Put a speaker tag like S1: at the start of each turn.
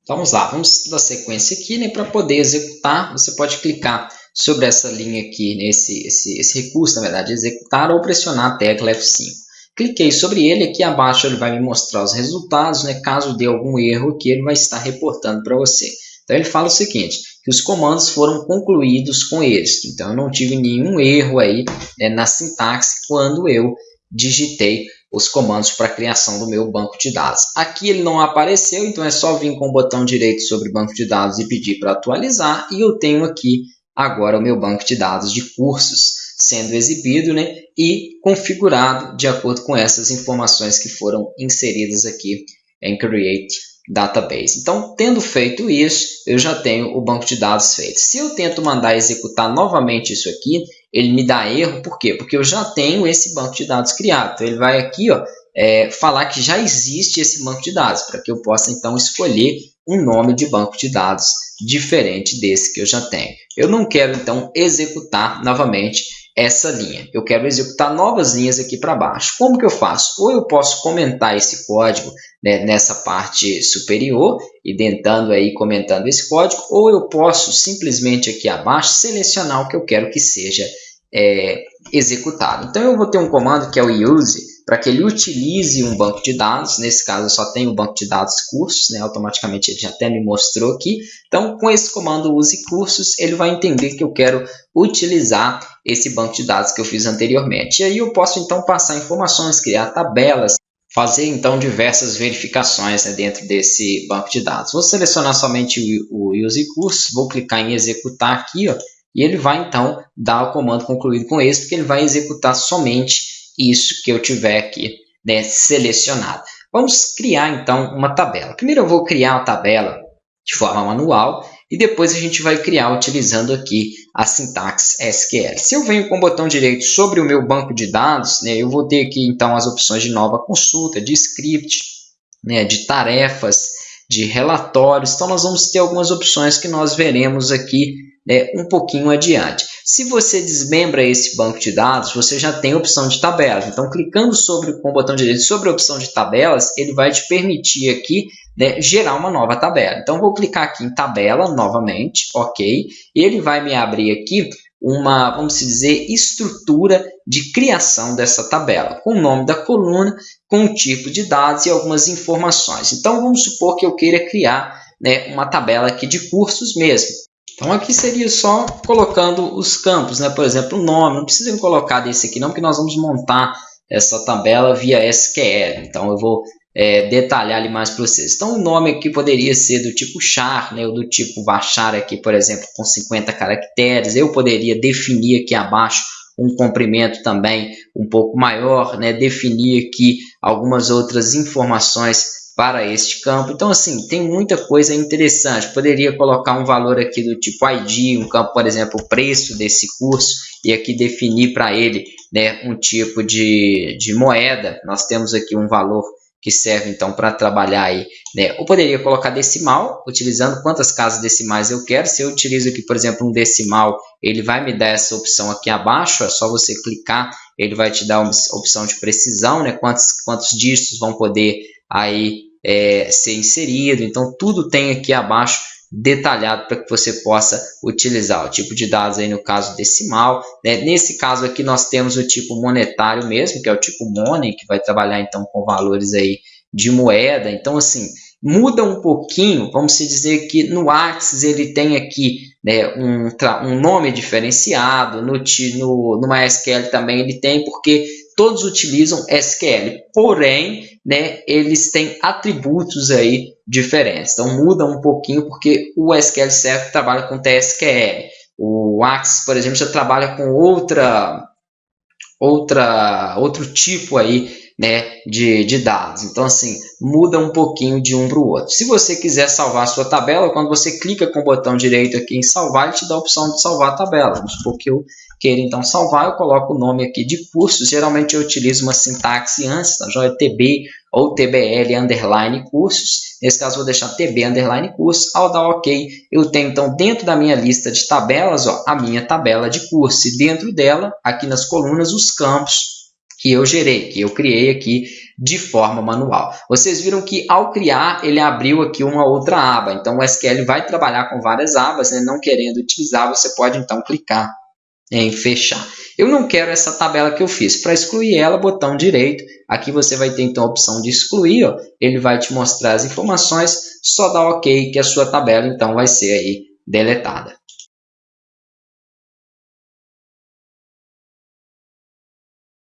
S1: Então vamos lá, vamos dar sequência aqui, né? Para poder executar, você pode clicar sobre essa linha aqui, né? Esse recurso, na verdade, executar ou pressionar a tecla F5. Cliquei sobre ele, aqui abaixo ele vai me mostrar os resultados, né? Caso dê algum erro aqui, ele vai estar reportando para você. Então ele fala o seguinte, que os comandos foram concluídos com êxito. Então eu não tive nenhum erro aí, né, na sintaxe quando eu digitei os comandos para a criação do meu banco de dados. Aqui ele não apareceu, então é só vir com o botão direito sobre banco de dados e pedir para atualizar. E eu tenho aqui agora o meu banco de dados de cursos sendo exibido, né, e configurado de acordo com essas informações que foram inseridas aqui em Create Database. Então, tendo feito isso, eu já tenho o banco de dados feito. Se eu tento mandar executar novamente isso aqui, ele me dá erro. Por quê? Porque eu já tenho esse banco de dados criado. Então, ele vai aqui, ó, falar que já existe esse banco de dados, para que eu possa, então, escolher um nome de banco de dados diferente desse que eu já tenho. Eu não quero, então, executar novamente essa linha. Eu quero executar novas linhas aqui para baixo. Como que eu faço? Ou eu posso comentar esse código, né, nessa parte superior, identando aí, comentando esse código, ou eu posso simplesmente aqui abaixo selecionar o que eu quero que seja executado. Então eu vou ter um comando que é o use, para que ele utilize um banco de dados. Nesse caso eu só tenho o banco de dados cursos, né? Automaticamente ele já até me mostrou aqui. Então com esse comando use cursos, ele vai entender que eu quero utilizar esse banco de dados que eu fiz anteriormente. E aí eu posso então passar informações, criar tabelas, fazer então diversas verificações, né, dentro desse banco de dados. Vou selecionar somente o use cursos, vou clicar em executar aqui, ó, e ele vai então dar o comando concluído com êxito, porque ele vai executar somente isso que eu tiver aqui, né, selecionado. Vamos criar então uma tabela. Primeiro eu vou criar a tabela de forma manual e depois a gente vai criar utilizando aqui a sintaxe SQL. Se eu venho com o botão direito sobre o meu banco de dados, né, eu vou ter aqui então as opções de nova consulta, de script, né, de tarefas, de relatórios. Então nós vamos ter algumas opções que nós veremos aqui, né, um pouquinho adiante. Se você desmembra esse banco de dados, você já tem a opção de tabelas. Então, clicando com o botão direito sobre a opção de tabelas, ele vai te permitir aqui, né, gerar uma nova tabela. Então, vou clicar aqui em tabela novamente, ok. Ele vai me abrir aqui uma, vamos dizer, estrutura de criação dessa tabela, com o nome da coluna, com o tipo de dados e algumas informações. Então, vamos supor que eu queira criar, né, uma tabela aqui de cursos mesmo. Então, aqui seria só colocando os campos, né? Por exemplo, o nome. Não precisa colocar desse aqui não, porque nós vamos montar essa tabela via SQL. Então, eu vou detalhar ali mais para vocês. Então, o nome aqui poderia ser do tipo char, né? Ou do tipo varchar aqui, por exemplo, com 50 caracteres. Eu poderia definir aqui abaixo um comprimento também um pouco maior, né? Definir aqui algumas outras informações para este campo. Então, assim, tem muita coisa interessante. Poderia colocar um valor aqui do tipo ID, um campo, por exemplo, o preço desse curso, e aqui definir para ele, né, um tipo de moeda. Nós temos aqui um valor que serve, então, para trabalhar aí, né? Ou poderia colocar decimal, utilizando quantas casas decimais eu quero. Se eu utilizo aqui, por exemplo, um decimal, ele vai me dar essa opção aqui abaixo. É só você clicar, ele vai te dar uma opção de precisão, né? Quantos dígitos vão poder aí ser inserido. Então tudo tem aqui abaixo detalhado para que você possa utilizar o tipo de dados aí, no caso decimal, né? Nesse caso aqui nós temos o tipo monetário mesmo, que é o tipo money, que vai trabalhar então com valores aí de moeda. Então, assim, muda um pouquinho. Vamos dizer que no Axis ele tem aqui, né, um nome diferenciado, no MySQL também ele tem, porque todos utilizam SQL, porém, né, eles têm atributos aí diferentes. Então muda um pouquinho, porque o SQL Server trabalha com TSQL. O Axis, por exemplo, já trabalha com outro tipo aí, né, de dados. Então, assim, muda um pouquinho de um para o outro. Se você quiser salvar a sua tabela, quando você clica com o botão direito aqui em salvar, ele te dá a opção de salvar a tabela. Vamos supor que eu queira então salvar, eu coloco o nome aqui de cursos. Geralmente eu utilizo uma sintaxe antes, tá? Já é TB ou TBL underline cursos. Nesse caso vou deixar TB underline cursos. Ao dar OK, eu tenho então dentro da minha lista de tabelas, ó, a minha tabela de cursos. E dentro dela, aqui nas colunas, os campos que eu gerei, que eu criei aqui de forma manual. Vocês viram que ao criar, ele abriu aqui uma outra aba. Então, o SQL vai trabalhar com várias abas, né? Não querendo utilizar, você pode então clicar em fechar. Eu não quero essa tabela que eu fiz. Para excluir ela, botão direito. Aqui você vai ter então a opção de excluir. Ó. Ele vai te mostrar as informações. Só dá OK que a sua tabela então vai ser aí deletada.